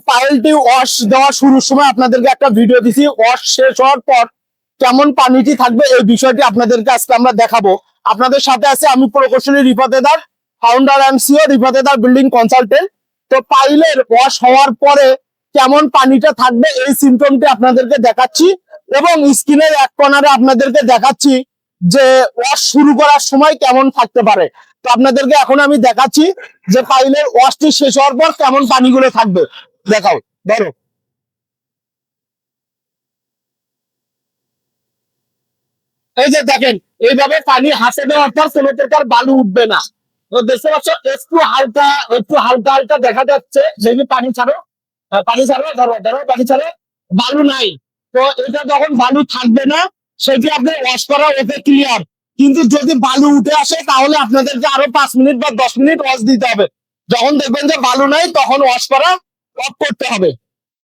পাইলটি wash দেওয়া শুরুর সময় আপনাদেরকে একটা ভিডিও দিছি, ওয়াশ শেষ হওয়ার পর কেমন পানিটি থাকবে এই বিষয়টি আপনাদেরকে আজকে আমরা দেখাবো। আপনাদের সাথে আছে আমি প্রকৌশলী রিফাত এদার, ফাউন্ডার অ্যান্ড সিও রিফাত এদার বিল্ডিং কনসালটেন্ট। তো পাইলের ওয়াশ হওয়ার পরে কেমন পানিটা থাকবে এই সিমটমটি আপনাদেরকে দেখাচ্ছি, এবং স্ক্রিনের এক কর্নারে আপনাদেরকে দেখাচ্ছি যে ওয়াশ শুরু করার সময় কেমন থাকতে পারে। তো আপনাদেরকে এখন আমি দেখাচ্ছি যে পাইলের ওয়াশটি শেষ হওয়ার পর কেমন পানিগুলো থাকবে। দেখাও, ধরো। এই যে দেখেন, এইভাবে পানি হাতে দেওয়ার পর কোনো প্রকার বালু উঠবে না। তো দেখতে পাচ্ছ একটু হালকা হালকা দেখা যাচ্ছে, যেগুলি পানি ছাড়ো, পানি ছাড়ো, ধরো ধরো, পানি ছাড়ো, বালু নাই। তো এটা যখন বালু থাকবে না, সেটি আপনার ওয়াশ করা ওকে ক্লিয়ার। কিন্তু যদি বালু উঠে আসে তাহলে আপনাদেরকে আরো 5 মিনিট বা 10 মিনিট ওয়াশ দিতে হবে। যখন দেখবেন যে বালু নাই তখন ওয়াশ করা অফ করতে হবে।